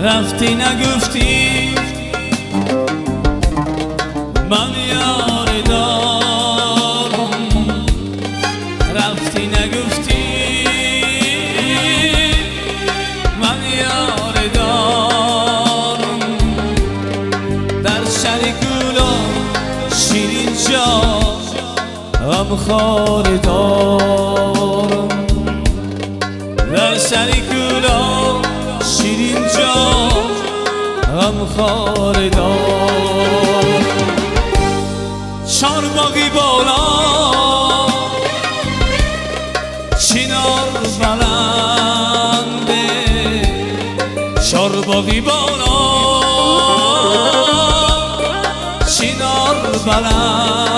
رفتی نگفتی من یار دارم، رفتی نگفتی من یار دارم، در شریکولا شیرین جا غمخوار دارم، در شریکولا شیرین جا غمخوار دارم. چارباغی بالا چنار بلنده، چارباغی بالا چنار بلنده،